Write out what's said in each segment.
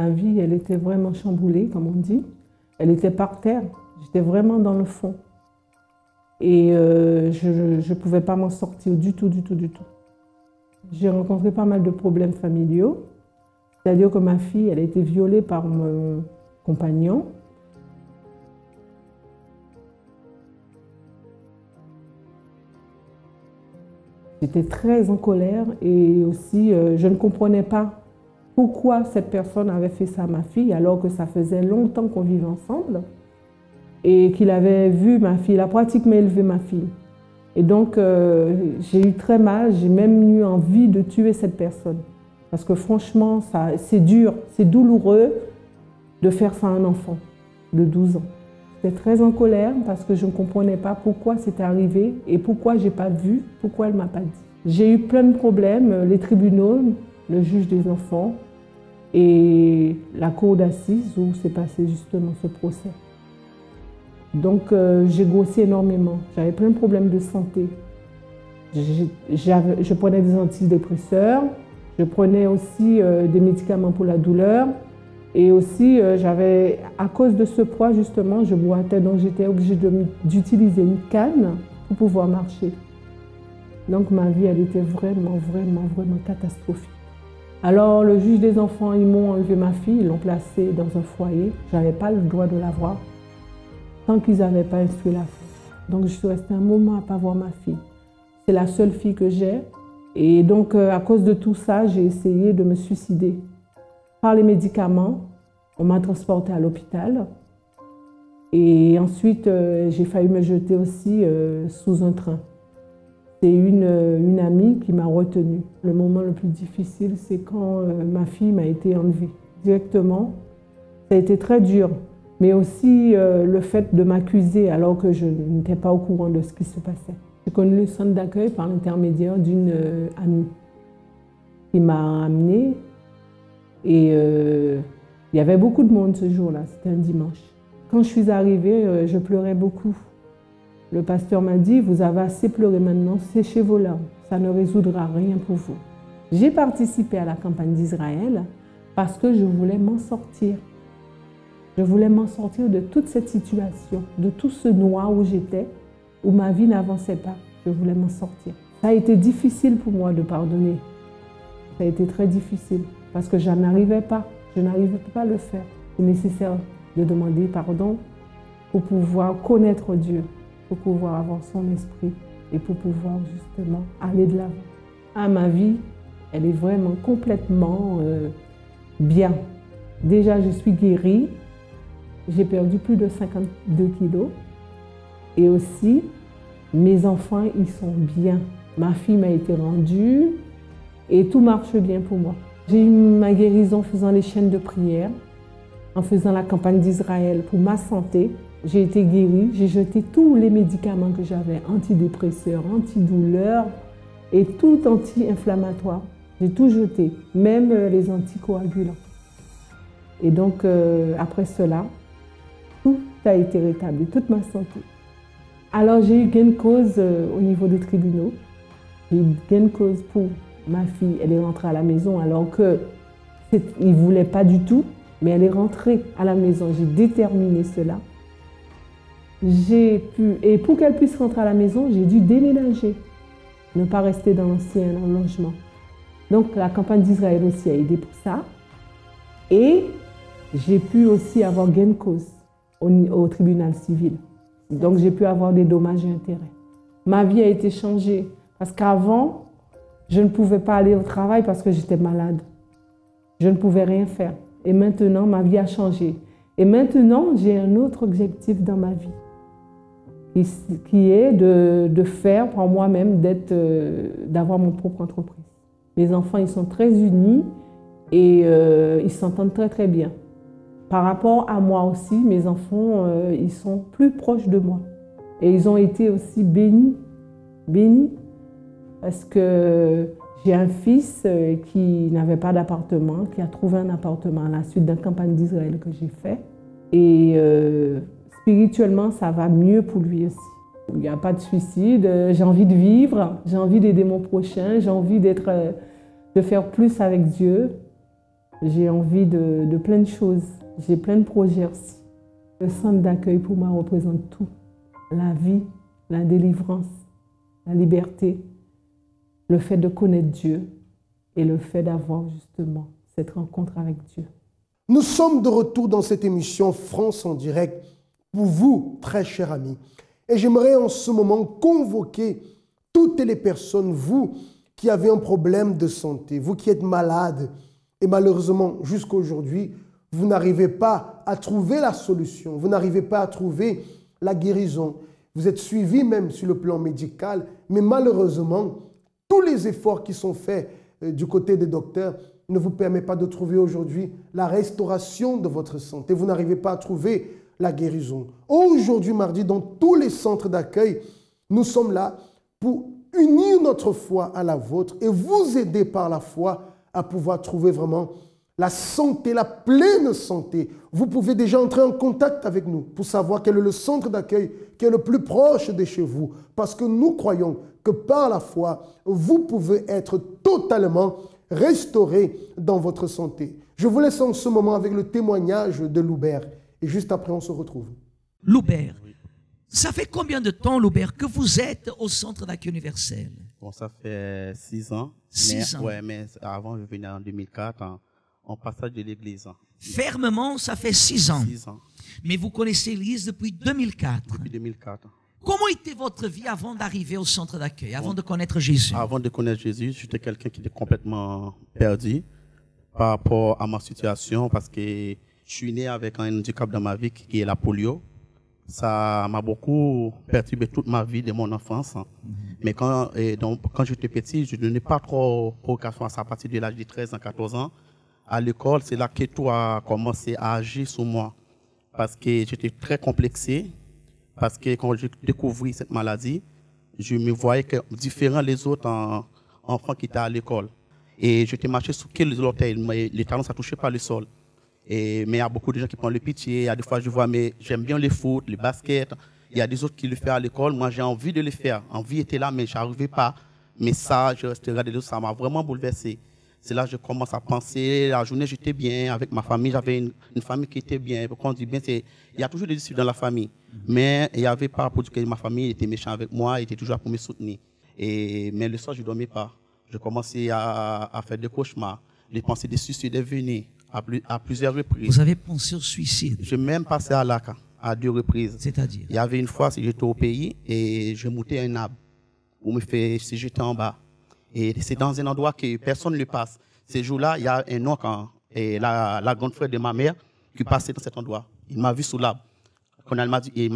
ma vie, elle était vraiment chamboulée, comme on dit. Elle était par terre. J'étais vraiment dans le fond. Et je ne pouvais pas m'en sortir du tout, du tout, du tout. J'ai rencontré pas mal de problèmes familiaux. C'est-à-dire que ma fille, elle a été violée par mon compagnon. J'étais très en colère et aussi je ne comprenais pas pourquoi cette personne avait fait ça à ma fille alors que ça faisait longtemps qu'on vivait ensemble et qu'il avait vu ma fille, il a pratiquement élevé ma fille. Et donc j'ai eu très mal, j'ai même eu envie de tuer cette personne. Parce que franchement, c'est dur, c'est douloureux de faire ça à un enfant de 12 ans. J'étais très en colère parce que je ne comprenais pas pourquoi c'était arrivé et pourquoi je n'ai pas vu, pourquoi elle ne m'a pas dit. J'ai eu plein de problèmes, les tribunaux, le juge des enfants et la cour d'assises où s'est passé justement ce procès. Donc j'ai grossi énormément, j'avais plein de problèmes de santé. Je prenais des antidépresseurs, je prenais aussi des médicaments pour la douleur. Et aussi, à cause de ce poids, justement, je boitais, donc j'étais obligée d'utiliser une canne pour pouvoir marcher. Donc ma vie, elle était vraiment, vraiment, vraiment catastrophique. Alors le juge des enfants, ils m'ont enlevé ma fille, ils l'ont placée dans un foyer. Je n'avais pas le droit de la voir tant qu'ils n'avaient pas instruit la fille. Donc je suis restée un moment à ne pas voir ma fille. C'est la seule fille que j'ai. Et donc à cause de tout ça, j'ai essayé de me suicider. Par les médicaments, on m'a transportée à l'hôpital. Et ensuite, j'ai failli me jeter aussi sous un train. C'est une amie qui m'a retenue. Le moment le plus difficile, c'est quand ma fille m'a été enlevée directement. Ça a été très dur, mais aussi le fait de m'accuser alors que je n'étais pas au courant de ce qui se passait. J'ai connu le centre d'accueil par l'intermédiaire d'une amie qui m'a amenée. Et il y avait beaucoup de monde ce jour-là, c'était un dimanche. Quand je suis arrivée, je pleurais beaucoup. Le pasteur m'a dit, vous avez assez pleuré maintenant, séchez vos larmes, ça ne résoudra rien pour vous. J'ai participé à la campagne d'Israël parce que je voulais m'en sortir. Je voulais m'en sortir de toute cette situation, de tout ce noir où j'étais, où ma vie n'avançait pas. Je voulais m'en sortir. Ça a été difficile pour moi de pardonner. Ça a été très difficile. Parce que je n'arrivais pas à le faire. C'est nécessaire de demander pardon pour pouvoir connaître Dieu, pour pouvoir avoir son esprit et pour pouvoir justement aller de l'avant. Ah, ma vie, elle est vraiment complètement bien. Déjà, je suis guérie, j'ai perdu plus de 52 kilos et aussi, mes enfants, ils sont bien. Ma fille m'a été rendue et tout marche bien pour moi. J'ai eu ma guérison en faisant les chaînes de prière, en faisant la campagne d'Israël pour ma santé. J'ai été guérie, j'ai jeté tous les médicaments que j'avais, antidépresseurs, antidouleurs et tout anti-inflammatoire. J'ai tout jeté, même les anticoagulants. Et donc, après cela, tout a été rétabli, toute ma santé. Alors, j'ai eu gain de cause au niveau des tribunaux. J'ai eu gain de cause pour ma fille, elle est rentrée à la maison alors qu'il ne voulait pas du tout, mais elle est rentrée à la maison. J'ai déterminé cela. Et pour qu'elle puisse rentrer à la maison, j'ai dû déménager, ne pas rester dans l'ancien logement. Donc la campagne d'Israël aussi a aidé pour ça. Et j'ai pu aussi avoir gain de cause au tribunal civil. Donc j'ai pu avoir des dommages et intérêts. Ma vie a été changée parce qu'avant, je ne pouvais pas aller au travail parce que j'étais malade. Je ne pouvais rien faire. Et maintenant, ma vie a changé. Et maintenant, j'ai un autre objectif dans ma vie, qui est de faire pour moi-même, d'avoir mon propre entreprise. Mes enfants, ils sont très unis et ils s'entendent très très bien. Par rapport à moi aussi, mes enfants, ils sont plus proches de moi. Et ils ont été aussi bénis parce que j'ai un fils qui n'avait pas d'appartement, qui a trouvé un appartement à la suite d'une campagne d'Israël que j'ai fait. Et spirituellement, ça va mieux pour lui aussi. Il n'y a pas de suicide, j'ai envie de vivre, j'ai envie d'aider mon prochain, j'ai envie de faire plus avec Dieu. J'ai envie de plein de choses. J'ai plein de projets aussi. Le centre d'accueil pour moi représente tout. La vie, la délivrance, la liberté, le fait de connaître Dieu et le fait d'avoir justement cette rencontre avec Dieu. Nous sommes de retour dans cette émission France en direct pour vous, très chers amis. Et j'aimerais en ce moment convoquer toutes les personnes, vous qui avez un problème de santé, vous qui êtes malade et malheureusement jusqu'à aujourd'hui, vous n'arrivez pas à trouver la solution, vous n'arrivez pas à trouver la guérison. Vous êtes suivi même sur le plan médical, mais malheureusement, tous les efforts qui sont faits du côté des docteurs ne vous permettent pas de trouver aujourd'hui la restauration de votre santé. Vous n'arrivez pas à trouver la guérison. Aujourd'hui, mardi, dans tous les centres d'accueil, nous sommes là pour unir notre foi à la vôtre et vous aider par la foi à pouvoir trouver vraiment la santé, la pleine santé. Vous pouvez déjà entrer en contact avec nous pour savoir quel est le centre d'accueil qui est le plus proche de chez vous. Parce que nous croyons que par la foi, vous pouvez être totalement restauré dans votre santé. Je vous laisse en ce moment avec le témoignage de Loubert. Et juste après, on se retrouve. Loubert, ça fait combien de temps, Loubert, que vous êtes au centre d'accueil universel? Bon, ça fait 6 ans. 6 ans. Ouais, mais avant, je venais en 2004, en passage de l'église. Fermement, ça fait 6 ans. 6 ans. Mais vous connaissez l'église depuis 2004. Depuis 2004. Comment était votre vie avant d'arriver au centre d'accueil, avant de connaître Jésus? Avant de connaître Jésus, j'étais quelqu'un qui était complètement perdu par rapport à ma situation parce que je suis né avec un handicap dans ma vie qui est la polio. Ça m'a beaucoup perturbé toute ma vie de mon enfance. Mais quand j'étais petit, je ne donnais pas trop occasion à ça à partir de l'âge de 13 ans, 14 ans. À l'école, c'est là que tout a commencé à agir sur moi. Parce que j'étais très complexé. Parce que quand j'ai découvert cette maladie, je me voyais différent des autres enfants qui étaient à l'école. Et j'étais marché sur quel orteils, les talons, ça ne touchait pas le sol. Mais il y a beaucoup de gens qui prennent le pitié. Il y a des fois, je vois, mais j'aime bien le foot, le basket. Il y a des autres qui le font à l'école. Moi, j'ai envie de le faire. Envie était là, mais je n'arrivais pas. Mais ça, je restais regardé, ça m'a vraiment bouleversé. C'est là que je commence à penser. La journée, j'étais bien avec ma famille. J'avais une famille qui était bien. Quand on dit bien, il y a toujours des disputes dans la famille. Mais il n'y avait pas pour dire que ma famille était méchante avec moi. Elle était toujours là pour me soutenir. Mais le soir, je ne dormais pas. Je commençais à faire des cauchemars. Les pensées de suicide est venues à plusieurs reprises. Vous avez pensé au suicide? J'ai même passé à l'ACA à 2 reprises. C'est-à-dire? Il y avait une fois, j'étais au pays et je montais un arbre pour me faire si j'étais en bas. Et c'est dans un endroit que personne ne passe. Ces jours-là, il y a un oncle, la grande frère de ma mère, qui passait dans cet endroit. Il m'a vu sous l'arbre. Quand elle m'a dit,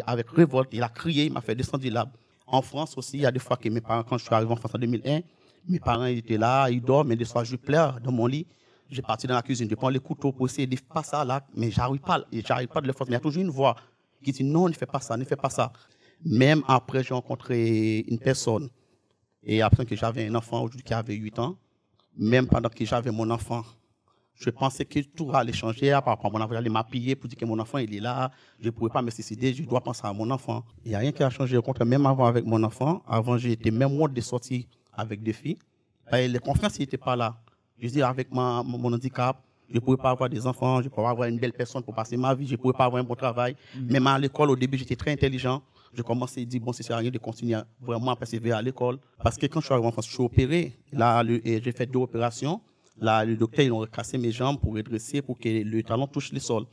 avec révolte, il a crié, il m'a fait descendre de l'arbre. En France aussi, il y a des fois que mes parents, quand je suis arrivé en France en 2001, mes parents étaient là, ils dorment, mais des fois je pleure dans mon lit. J'ai parti dans la cuisine, je prends les couteaux pour essayer de faire ça là, mais j'arrive pas de le faire. Mais il y a toujours une voix qui dit non, ne fais pas ça, ne fais pas ça. Même après, j'ai rencontré une personne. Et après que j'avais un enfant aujourd'hui qui avait 8 ans, même pendant que j'avais mon enfant, je pensais que tout allait changer. Par rapport à mon enfant, j'allais m'appuyer pour dire que mon enfant il est là, je ne pouvais pas me suicider, je dois penser à mon enfant. Il n'y a rien qui a changé. Au contraire, même avant avec mon enfant, avant j'étais même moi de sortir avec des filles. Et les confiances n'étaient pas là. Je dis avec mon handicap, je ne pouvais pas avoir des enfants, je ne pouvais pas avoir une belle personne pour passer ma vie, je ne pouvais pas avoir un bon travail. Même à l'école, au début, j'étais très intelligent. Je commençais à dire, bon, ça sert à rien de continuer vraiment à persévérer à l'école. Parce que quand je suis arrivé en France, je suis opéré. Là, j'ai fait 2 opérations. Là, le docteur, ils ont cassé mes jambes pour redresser, pour que le talon touche le sol.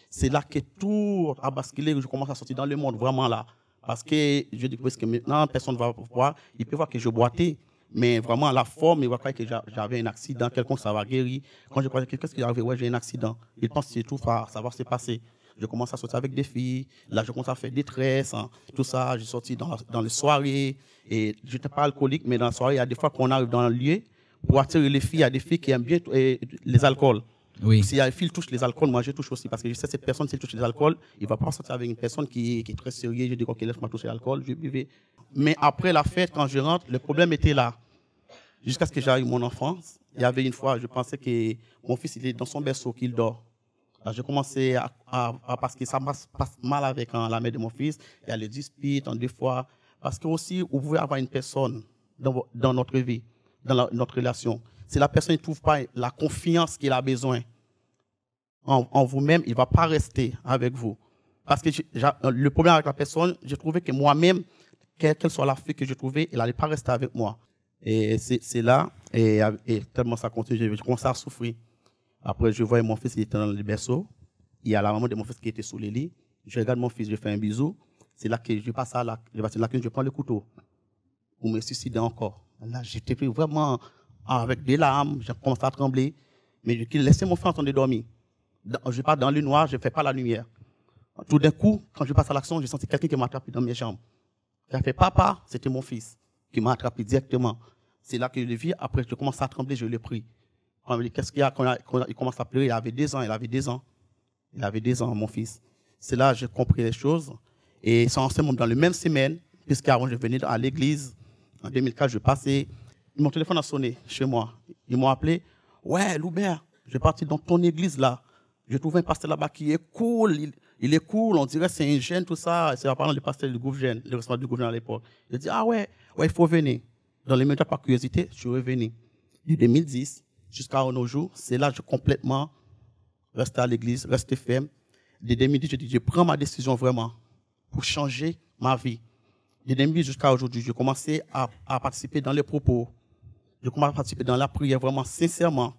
C'est là que tout a basculé, que je commence à sortir dans le monde, vraiment là. Parce que je dis que maintenant, personne ne va voir. Il peut voir que je boitais. Mais vraiment, la forme, il va croire que j'avais un accident, quelconque, ça va guérir. Quand je crois que qu'est-ce qui est arrivé, ouais, j'ai un accident. Il pense que tout ça va se passer. Je commence à sortir avec des filles. Là, je commence à faire des tresses, hein, tout ça. J'ai sorti dans les soirées. Et je n'étais pas alcoolique, mais dans la soirée, il y a des fois qu'on arrive dans un lieu pour attirer les filles. Il y a des filles qui aiment bien les alcools. Oui. Si une fille touche les alcools, moi je touche aussi. Parce que je sais que cette personne, si elle touche les alcools, il ne va pas sortir avec une personne qui est très sérieuse. Je dis, ok, laisse-moi toucher l'alcool, je buvais. Mais après la fête, quand je rentre, le problème était là. Jusqu'à ce que j'arrive mon enfance, il y avait une fois, je pensais que mon fils il est dans son berceau, qu'il dort. Là, j'ai commencé parce que ça passe mal avec la mère de mon fils. Il y a les disputes, des fois. Parce que aussi, vous pouvez avoir une personne dans notre vie, dans notre relation. Si la personne ne trouve pas la confiance qu'il a besoin en vous-même, il ne va pas rester avec vous. Parce que le problème avec la personne, j'ai trouvé que moi-même, quelle soit la fille que j'ai trouvée, elle n'allait pas rester avec moi. Et c'est là, et tellement ça continue, j'ai commencé à souffrir. Après, je voyais mon fils qui était dans le berceau. Il y a la maman de mon fils qui était sous le lit. Je regarde mon fils, je fais un bisou. C'est là que je passe à là que je prends le couteau pour me suicider encore. Là, j'étais vraiment avec des larmes, j'ai commencé à trembler. Mais je laissais mon frère en train de dormir. Je pars dans le noir, je ne fais pas la lumière. Tout d'un coup, quand je passe à l'action, j'ai senti quelqu'un qui m'a attrapé dans mes jambes. J'ai fait papa, c'était mon fils qui m'a attrapé directement. C'est là que je l'ai vu. Après, je commence à trembler, je l'ai pris. Quand il me dit, qu'est-ce qu'il y a? Quand il commence à pleurer, il avait 2 ans, Il avait 2 ans, mon fils. C'est là que j'ai compris les choses. Et c'est ensemble dans la même semaine, puisqu'avant je venais à l'église. En 2004, je passais. Mon téléphone a sonné chez moi. Ils m'ont appelé. Ouais, Loubert, je suis parti dans ton église là. Je trouve un pasteur là-bas qui est cool. Il est cool, on dirait que c'est un jeune, tout ça. C'est apparemment le pasteur du groupe jeune, le responsable du groupe jeune à l'époque. Il dit, ah ouais, il faut venir. Dans les médias, par curiosité, je suis revenu. De 2010 jusqu'à nos jours, c'est là que je complètement resté à l'église, resté ferme. De 2010, je dis, je prends ma décision vraiment pour changer ma vie. De 2010 jusqu'à aujourd'hui, j'ai commencé à participer dans les propos. Je commence à participer dans la prière vraiment sincèrement.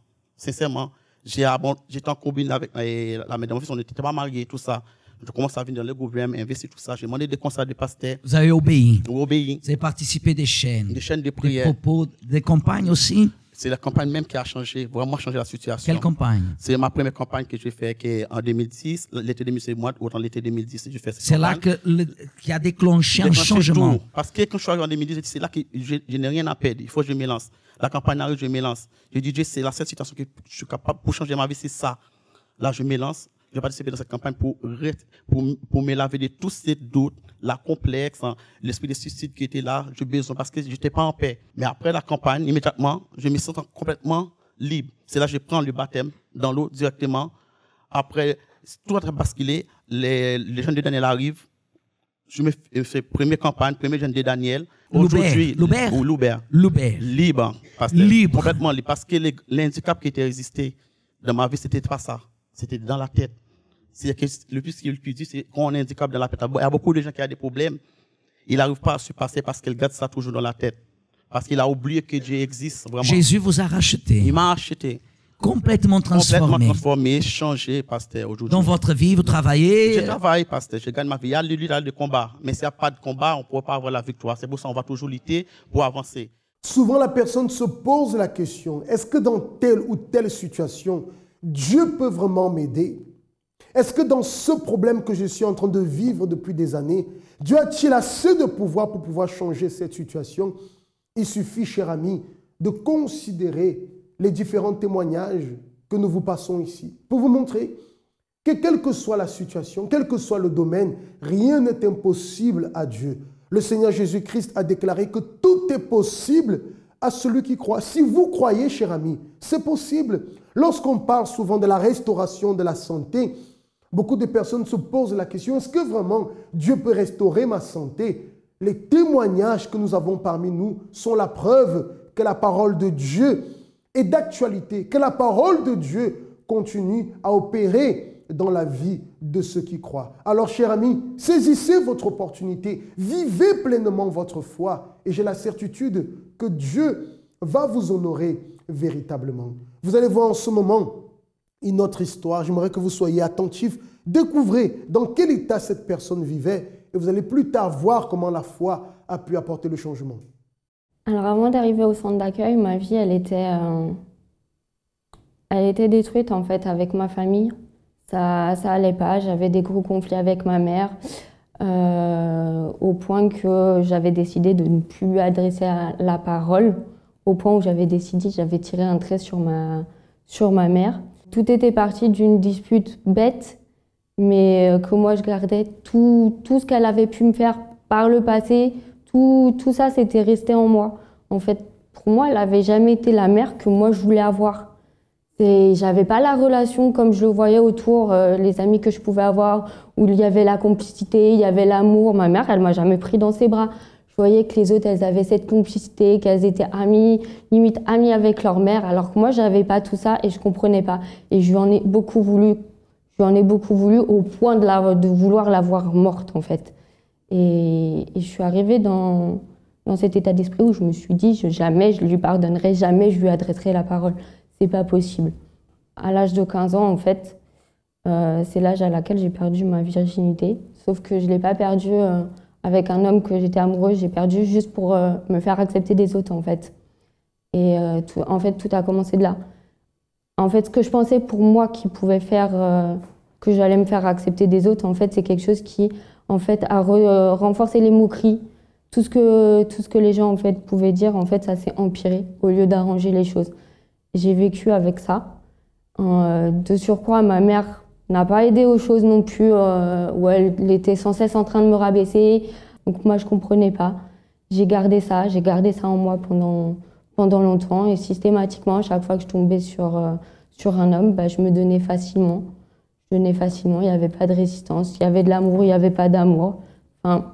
J'étais en combine avec la mère de mon fils, on n'était pas mariés, tout ça. Je commence à venir dans le gouvernement, investir tout ça. J'ai demandé des conseils des pasteurs. Vous avez obéi. Vous obéi. Vous avez participé des chaînes. Des chaînes de prière. Des propos, des campagnes aussi. C'est la campagne même qui a changé, vraiment changé la situation. Quelle campagne? C'est ma première campagne que j'ai faite en 2010. L'été 2010, moi, autant l'été 2010, j'ai fait cette C'est là qui a déclenché un changement. Tout. Parce que quand je suis arrivé en 2010, c'est là que je n'ai rien à perdre. Il faut que je me lance. La campagne arrive, je me lance. Je dis, Dieu, c'est la seule situation que je suis capable pour changer ma vie, c'est ça. Là, je me lance. Je vais participer dans cette campagne pour me laver de tous ces doutes, la complexe, l'esprit de suicide qui était là. J'ai besoin parce que je n'étais pas en paix. Mais après la campagne, immédiatement, je me sens complètement libre. C'est là que je prends le baptême dans l'eau directement. Après, tout a basculé. Les jeunes de Daniel arrivent. Je me fais première campagne, premier jeune de Daniel. Aujourd'hui, Loubert. Libre. Complètement libre. Parce que l'handicap qui était résisté dans ma vie, c'était pas ça. C'était dans la tête. C'est que le plus qu'il dit, c'est qu'on a un handicap dans la tête. Il y a beaucoup de gens qui ont des problèmes. Ils n'arrivent pas à se passer parce qu'ils gardent ça toujours dans la tête. Parce qu'il a oublié que Dieu existe vraiment. Jésus vous a racheté. Il m'a acheté. Complètement transformé. Complètement transformé, changé, pasteur, aujourd'hui. Dans votre vie, vous travaillez? Je travaille, pasteur. Je gagne ma vie. Il y a le lutte de combat. Mais s'il n'y a pas de combat, on ne pourra pas avoir la victoire. C'est pour ça qu'on va toujours lutter pour avancer. Souvent, la personne se pose la question, est-ce que dans telle ou telle situation, Dieu peut vraiment m'aider? Est-ce que dans ce problème que je suis en train de vivre depuis des années, Dieu a-t-il assez de pouvoir pour pouvoir changer cette situation? Il suffit, cher ami, de considérer les différents témoignages que nous vous passons ici pour vous montrer que quelle que soit la situation, quel que soit le domaine, rien n'est impossible à Dieu. Le Seigneur Jésus-Christ a déclaré que tout est possible à celui qui croit. Si vous croyez, cher ami, c'est possible. Lorsqu'on parle souvent de la restauration de la santé, beaucoup de personnes se posent la question, est-ce que vraiment Dieu peut restaurer ma santé? Les témoignages que nous avons parmi nous sont la preuve que la parole de Dieu est d'actualité, que la parole de Dieu continue à opérer dans la vie de ceux qui croient. Alors, chers amis, saisissez votre opportunité, vivez pleinement votre foi et j'ai la certitude que Dieu va vous honorer véritablement. Vous allez voir en ce moment une autre histoire. J'aimerais que vous soyez attentifs. Découvrez dans quel état cette personne vivait et vous allez plus tard voir comment la foi a pu apporter le changement. Alors avant d'arriver au centre d'accueil, ma vie, elle était détruite en fait avec ma famille. Ça allait pas, j'avais des gros conflits avec ma mère au point que j'avais décidé de ne plus lui adresser la parole, au point où j'avais tiré un trait sur ma mère. Tout était parti d'une dispute bête, mais que moi je gardais tout ce qu'elle avait pu me faire par le passé, tout ça c'était resté en moi. En fait, pour moi, elle n'avait jamais été la mère que moi je voulais avoir. J'avais pas la relation comme je le voyais autour, les amis que je pouvais avoir, où il y avait la complicité, il y avait l'amour. Ma mère, elle m'a jamais pris dans ses bras. Je voyais que les autres, elles avaient cette complicité, qu'elles étaient amies, limite amies avec leur mère, alors que moi, j'avais pas tout ça et je comprenais pas. Et je lui en ai beaucoup voulu. Je lui en ai beaucoup voulu au point de vouloir la voir morte, en fait. Et je suis arrivée dans cet état d'esprit où je me suis dit, jamais je lui pardonnerai, jamais je lui adresserai la parole. C'est pas possible. À l'âge de 15 ans, en fait, c'est l'âge à laquelle j'ai perdu ma virginité. Sauf que je ne l'ai pas perdue avec un homme que j'étais amoureuse, j'ai perdu juste pour me faire accepter des autres, en fait. Et en fait, tout a commencé de là. En fait, ce que je pensais pour moi qui pouvait faire que j'allais me faire accepter des autres, en fait, c'est quelque chose qui, en fait, a renforcé les moqueries. Tout ce que les gens, en fait, pouvaient dire, en fait, ça s'est empiré au lieu d'arranger les choses. J'ai vécu avec ça. De surcroît, ma mère n'a pas aidé aux choses non plus, où elle était sans cesse en train de me rabaisser. Donc moi, je ne comprenais pas. J'ai gardé ça en moi pendant longtemps. Et systématiquement, à chaque fois que je tombais sur un homme, bah, je me donnais facilement. Il n'y avait pas de résistance. Il y avait de l'amour, il n'y avait pas d'amour. Enfin,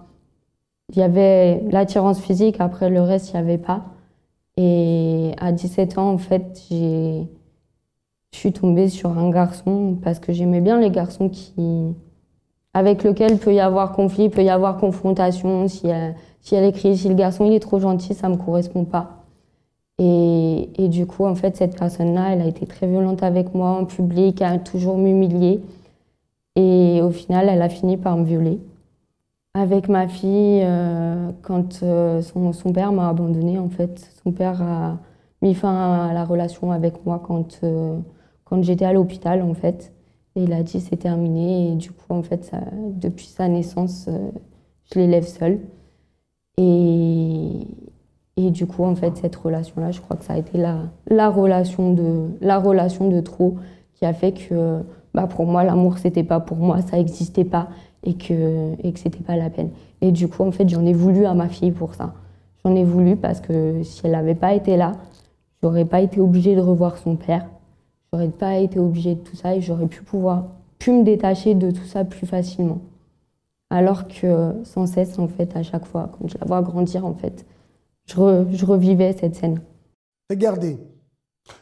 il y avait l'attirance physique, après le reste, il n'y avait pas. Et à 17 ans, en fait, je suis tombée sur un garçon parce que j'aimais bien les garçons avec lesquels il peut y avoir conflit, il peut y avoir confrontation. Si elle écrit, si le garçon il est trop gentil, ça ne me correspond pas. Et du coup, en fait, cette personne-là, elle a été très violente avec moi en public, elle a toujours m'humilier. Et au final, elle a fini par me violer. Avec ma fille, quand son père m'a abandonnée, en fait, son père a mis fin à la relation avec moi quand j'étais à l'hôpital, en fait. Et il a dit c'est terminé. Et du coup, en fait, depuis sa naissance, je l'élève seule. Et du coup, en fait, cette relation-là, je crois que ça a été la relation de trop qui a fait que, bah, pour moi, l'amour, c'était pas pour moi, ça n'existait pas et que c'était pas la peine. Et du coup, en fait, j'en ai voulu à ma fille pour ça. J'en ai voulu parce que si elle n'avait pas été là, j'aurais pas été obligée de revoir son père. J'aurais pas été obligée de tout ça et j'aurais pu me détacher de tout ça plus facilement. Alors que sans cesse, en fait, à chaque fois, quand je la vois grandir, en fait, je revivais cette scène. Regardez,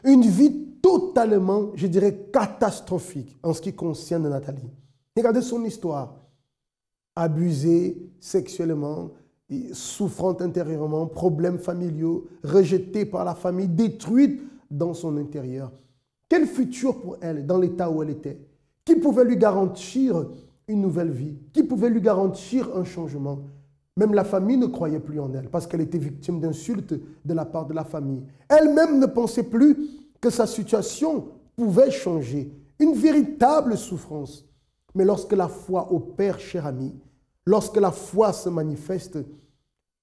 une vie totalement, je dirais, catastrophique en ce qui concerne Nathalie. Regardez son histoire. Abusée sexuellement, souffrante intérieurement, problèmes familiaux, rejetée par la famille, détruite dans son intérieur. Quel futur pour elle dans l'état où elle était? Qui pouvait lui garantir une nouvelle vie? Qui pouvait lui garantir un changement? Même la famille ne croyait plus en elle parce qu'elle était victime d'insultes de la part de la famille. Elle-même ne pensait plus que sa situation pouvait changer. Une véritable souffrance. Mais lorsque la foi opère, cher ami, lorsque la foi se manifeste,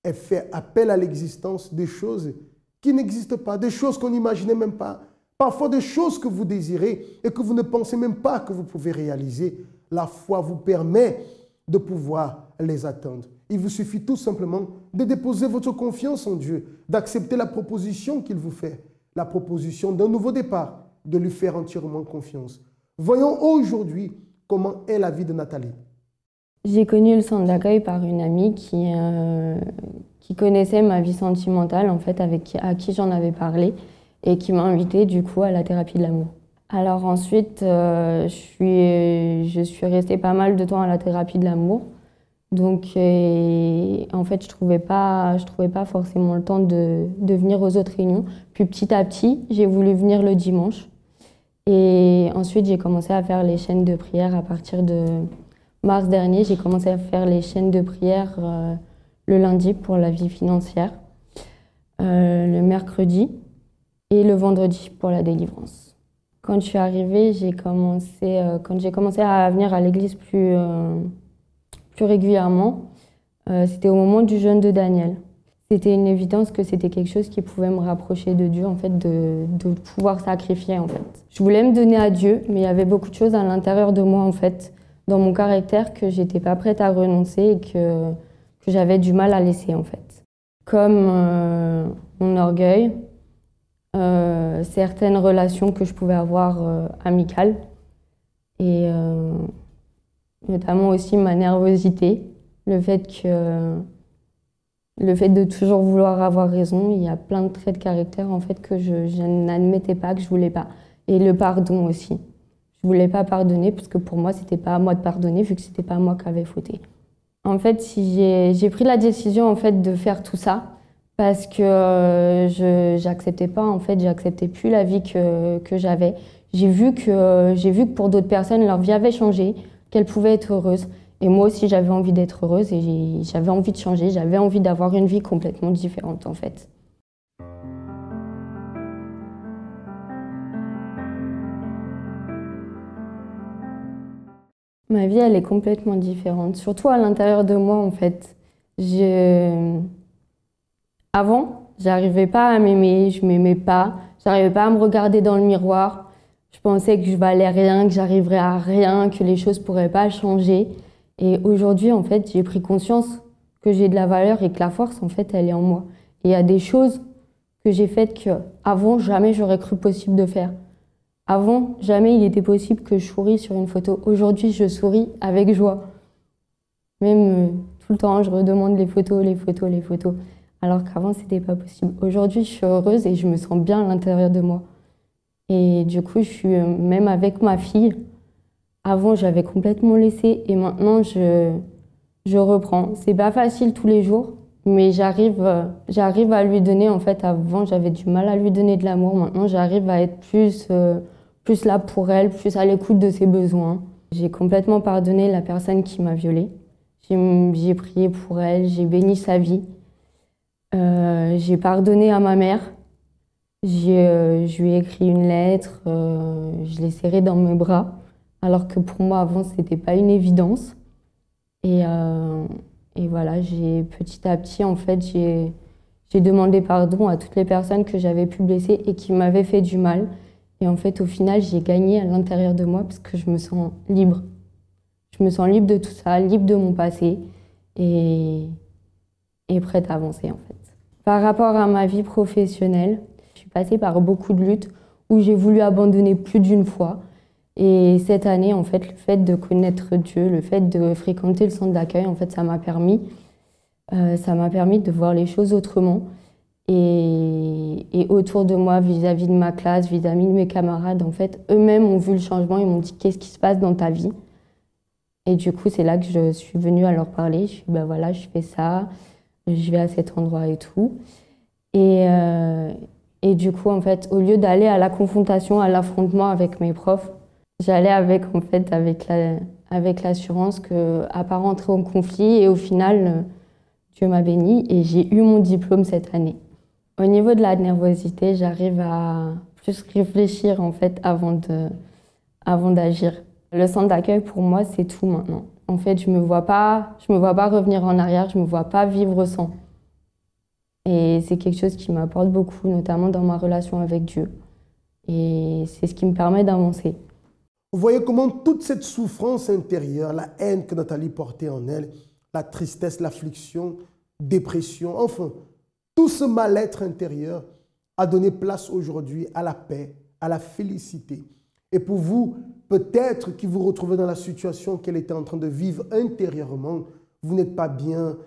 elle fait appel à l'existence des choses qui n'existent pas, des choses qu'on n'imaginait même pas. Parfois des choses que vous désirez et que vous ne pensez même pas que vous pouvez réaliser. La foi vous permet de pouvoir les atteindre. Il vous suffit tout simplement de déposer votre confiance en Dieu, d'accepter la proposition qu'il vous fait, la proposition d'un nouveau départ, de lui faire entièrement confiance. Voyons aujourd'hui comment est la vie de Nathalie. J'ai connu le centre d'accueil par une amie qui connaissait ma vie sentimentale, en fait, à qui j'en avais parlé et qui m'a invitée du coup à la thérapie de l'amour. Alors ensuite, je suis restée pas mal de temps à la thérapie de l'amour. Donc en fait, je trouvais pas forcément le temps de venir aux autres réunions. Puis petit à petit, j'ai voulu venir le dimanche. Et ensuite, j'ai commencé à faire les chaînes de prière à partir de mars dernier. J'ai commencé à faire les chaînes de prière le lundi pour la vie financière, le mercredi et le vendredi pour la délivrance. Quand je suis arrivée, quand j'ai commencé à venir à l'église plus régulièrement, c'était au moment du jeûne de Daniel. C'était une évidence que c'était quelque chose qui pouvait me rapprocher de Dieu, en fait, de pouvoir sacrifier, en fait. Je voulais me donner à Dieu, mais il y avait beaucoup de choses à l'intérieur de moi, en fait, dans mon caractère, que j'étais pas prête à renoncer et que j'avais du mal à laisser, en fait. Comme mon orgueil, certaines relations que je pouvais avoir amicales, et notamment aussi ma nervosité, le fait que Le fait de toujours vouloir avoir raison, il y a plein de traits de caractère en fait que je n'admettais pas, que je voulais pas. Et le pardon aussi. Je voulais pas pardonner parce que pour moi, c'était pas à moi de pardonner vu que c'était pas moi qui avais fauté. En fait, j'ai pris la décision en fait de faire tout ça parce que j'acceptais pas en fait, j'acceptais plus la vie que j'avais. J'ai vu que pour d'autres personnes, leur vie avait changé, qu'elles pouvaient être heureuses. Et moi aussi, j'avais envie d'être heureuse et j'avais envie de changer, j'avais envie d'avoir une vie complètement différente en fait. Ma vie, elle est complètement différente, surtout à l'intérieur de moi en fait. Avant, j'arrivais pas à m'aimer, je m'aimais pas, j'arrivais pas à me regarder dans le miroir. Je pensais que je valais rien, que j'arriverais à rien, que les choses pourraient pas changer. Et aujourd'hui, en fait, j'ai pris conscience que j'ai de la valeur et que la force, en fait, elle est en moi. Et il y a des choses que j'ai faites qu'avant, jamais j'aurais cru possible de faire. Avant, jamais il était possible que je sourie sur une photo. Aujourd'hui, je souris avec joie. Même tout le temps, je redemande les photos, les photos, les photos. Alors qu'avant, c'était pas possible. Aujourd'hui, je suis heureuse et je me sens bien à l'intérieur de moi. Et du coup, je suis même avec ma fille. Avant, j'avais complètement laissé et maintenant, je reprends. C'est pas facile tous les jours, mais j'arrive à lui donner. En fait, avant, j'avais du mal à lui donner de l'amour. Maintenant, j'arrive à être plus là pour elle, plus à l'écoute de ses besoins. J'ai complètement pardonné la personne qui m'a violée. J'ai prié pour elle, j'ai béni sa vie. J'ai pardonné à ma mère. Je lui ai écrit une lettre, je l'ai serrée dans mes bras. Alors que pour moi, avant, c'était pas une évidence. Et voilà, petit à petit, en fait, j'ai demandé pardon à toutes les personnes que j'avais pu blesser et qui m'avaient fait du mal. Et en fait, au final, j'ai gagné à l'intérieur de moi parce que je me sens libre. Je me sens libre de tout ça, libre de mon passé et prête à avancer, en fait. Par rapport à ma vie professionnelle, je suis passée par beaucoup de luttes où j'ai voulu abandonner plus d'une fois. Et cette année, en fait, le fait de connaître Dieu, le fait de fréquenter le centre d'accueil, en fait, ça m'a permis de voir les choses autrement. Et autour de moi, vis-à-vis de ma classe, vis-à-vis de mes camarades, en fait, eux-mêmes ont vu le changement, ils m'ont dit « Qu'est-ce qui se passe dans ta vie ?» Et du coup, c'est là que je suis venue à leur parler. Je suis ben voilà, je fais ça, je vais à cet endroit et tout. Et du coup, en fait, au lieu d'aller à la confrontation, à l'affrontement avec mes profs, j'allais avec l'assurance qu'à pas rentrer en conflit. Et au final, Dieu m'a bénie et j'ai eu mon diplôme cette année. Au niveau de la nervosité, j'arrive à plus réfléchir en fait avant d'agir. Le centre d'accueil pour moi, c'est tout maintenant. En fait, je me vois pas revenir en arrière, je me vois pas vivre sans. Et c'est quelque chose qui m'apporte beaucoup, notamment dans ma relation avec Dieu. Et c'est ce qui me permet d'avancer. Vous voyez comment toute cette souffrance intérieure, la haine que Nathalie portait en elle, la tristesse, l'affliction, dépression, enfin, tout ce mal-être intérieur a donné place aujourd'hui à la paix, à la félicité. Et pour vous, peut-être qui vous retrouvez dans la situation qu'elle était en train de vivre intérieurement, vous n'êtes pas bien,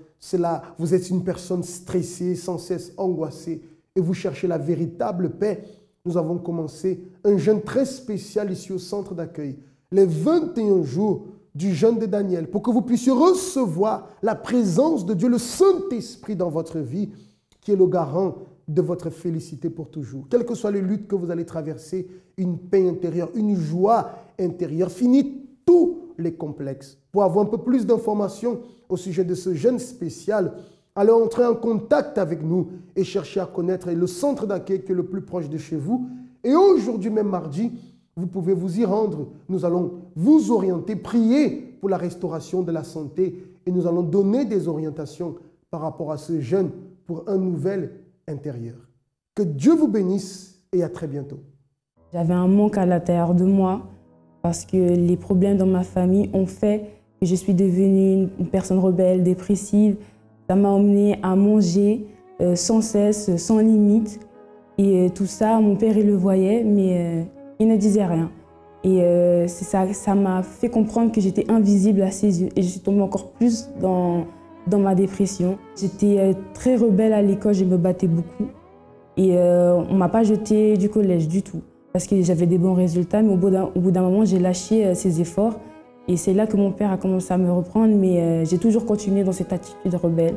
vous êtes une personne stressée, sans cesse angoissée, et vous cherchez la véritable paix. Nous avons commencé un jeûne très spécial ici au centre d'accueil, les 21 jours du jeûne de Daniel, pour que vous puissiez recevoir la présence de Dieu, le Saint-Esprit dans votre vie, qui est le garant de votre félicité pour toujours. Quelles que soient les luttes que vous allez traverser, une paix intérieure, une joie intérieure, finit tous les complexes. Pour avoir un peu plus d'informations au sujet de ce jeûne spécial, allez entrer en contact avec nous et chercher à connaître le centre d'accueil qui est le plus proche de chez vous. Et aujourd'hui, même mardi, vous pouvez vous y rendre. Nous allons vous orienter, prier pour la restauration de la santé et nous allons donner des orientations par rapport à ce jeûne pour un nouvel intérieur. Que Dieu vous bénisse et à très bientôt. J'avais un manque à l'intérieur de moi parce que les problèmes dans ma famille ont fait que je suis devenue une personne rebelle, dépressive. Ça m'a emmenée à manger sans cesse, sans limite. Et tout ça, mon père, il le voyait, mais il ne disait rien. Et ça m'a fait comprendre que j'étais invisible à ses yeux. Et je suis tombée encore plus dans dans ma dépression. J'étais très rebelle à l'école, je me battais beaucoup. Et on ne m'a pas jetée du collège du tout, parce que j'avais des bons résultats, mais au bout d'un moment, j'ai lâché ces efforts. Et c'est là que mon père a commencé à me reprendre, mais j'ai toujours continué dans cette attitude rebelle.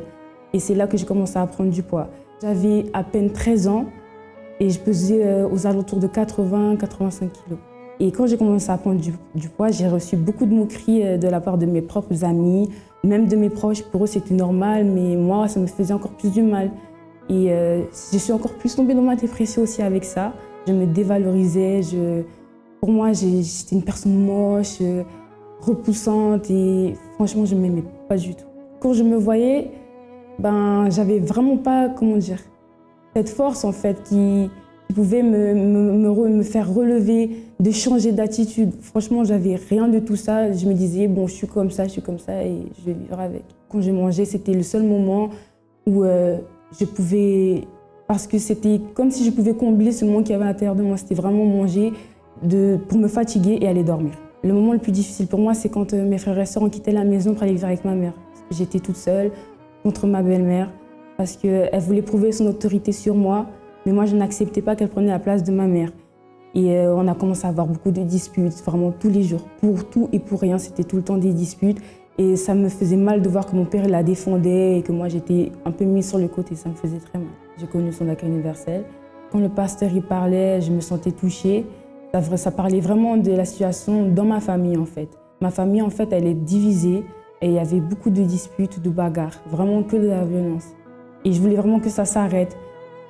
Et c'est là que j'ai commencé à prendre du poids. J'avais à peine 13 ans et je pesais aux alentours de 80-85 kilos. Et quand j'ai commencé à prendre du poids, j'ai reçu beaucoup de moqueries de la part de mes propres amis, même de mes proches. Pour eux, c'était normal, mais moi, ça me faisait encore plus du mal. Et je suis encore plus tombée dans ma dépression aussi avec ça. Je me dévalorisais. Pour moi, j'étais une personne moche, repoussante et franchement, je ne m'aimais pas du tout. Quand je me voyais, j'avais vraiment pas, comment dire, cette force en fait qui pouvait me faire relever, de changer d'attitude. Franchement, j'avais rien de tout ça. Je me disais, bon, je suis comme ça et je vais vivre avec. Quand je mangeais, c'était le seul moment où je pouvais, parce que c'était comme si je pouvais combler ce manque qu'il y avait à l'intérieur de moi. C'était vraiment manger pour me fatiguer et aller dormir. Le moment le plus difficile pour moi, c'est quand mes frères et sœurs ont quitté la maison pour aller vivre avec ma mère. J'étais toute seule contre ma belle-mère parce qu'elle voulait prouver son autorité sur moi, mais moi, je n'acceptais pas qu'elle prenne la place de ma mère. Et on a commencé à avoir beaucoup de disputes, vraiment tous les jours. Pour tout et pour rien, c'était tout le temps des disputes. Et ça me faisait mal de voir que mon père la défendait et que moi, j'étais un peu mise sur le côté. Ça me faisait très mal. J'ai connu son accueil universel. Quand le pasteur y parlait, je me sentais touchée. Ça parlait vraiment de la situation dans ma famille, en fait. Ma famille, en fait, elle est divisée et il y avait beaucoup de disputes, de bagarres, vraiment que de la violence. Et je voulais vraiment que ça s'arrête.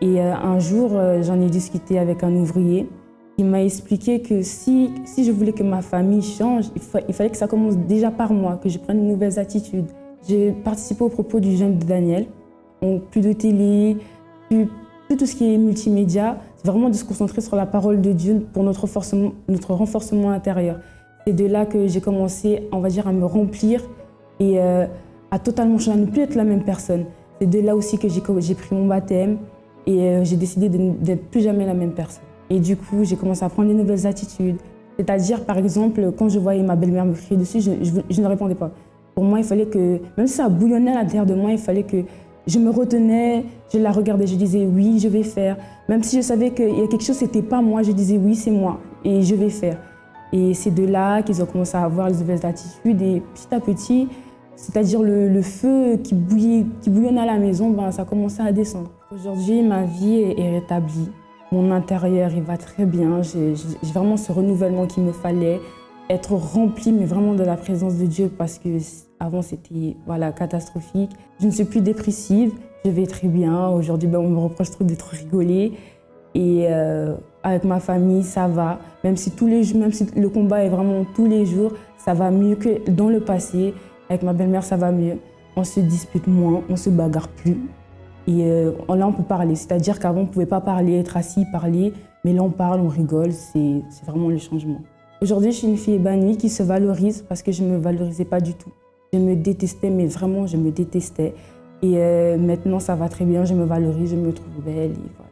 Et un jour, j'en ai discuté avec un ouvrier qui m'a expliqué que si je voulais que ma famille change, il fallait que ça commence déjà par moi, que je prenne de nouvelles attitudes. J'ai participé au propos du jeûne de Daniel. Plus de télé, plus tout ce qui est multimédia. C'est vraiment de se concentrer sur la parole de Dieu pour notre renforcement intérieur. C'est de là que j'ai commencé, on va dire, à me remplir et à totalement changer, à ne plus être la même personne. C'est de là aussi que j'ai pris mon baptême et j'ai décidé d'être plus jamais la même personne. Et du coup, j'ai commencé à prendre des nouvelles attitudes. C'est-à-dire, par exemple, quand je voyais ma belle-mère me crier dessus, je ne répondais pas. Pour moi, il fallait que, même si ça bouillonnait à l'intérieur de moi, il fallait que je me retenais, je la regardais, je disais oui, je vais faire. Même si je savais qu'il y a quelque chose, c'était pas moi, je disais oui, c'est moi et je vais faire. Et c'est de là qu'ils ont commencé à avoir les nouvelles attitudes et petit à petit, c'est-à-dire le feu qui bouillonnait à la maison, ça a commencé à descendre. Aujourd'hui, ma vie est rétablie. Mon intérieur, il va très bien. J'ai vraiment ce renouvellement qu'il me fallait. Être rempli, mais vraiment de la présence de Dieu, parce que avant c'était catastrophique. Je ne suis plus dépressive, je vais très bien. Aujourd'hui, on me reproche trop d'être rigolée. Et avec ma famille, ça va. Même si le combat est vraiment tous les jours, ça va mieux que dans le passé. Avec ma belle-mère, ça va mieux. On se dispute moins, on ne se bagarre plus. Et là, on peut parler. C'est-à-dire qu'avant, on ne pouvait pas parler, être assis, parler. Mais là, on parle, on rigole. C'est vraiment le changement. Aujourd'hui, je suis une fille épanouie qui se valorise parce que je ne me valorisais pas du tout. Je me détestais, mais vraiment, je me détestais. Et maintenant, ça va très bien. Je me valorise, je me trouve belle. Et voilà.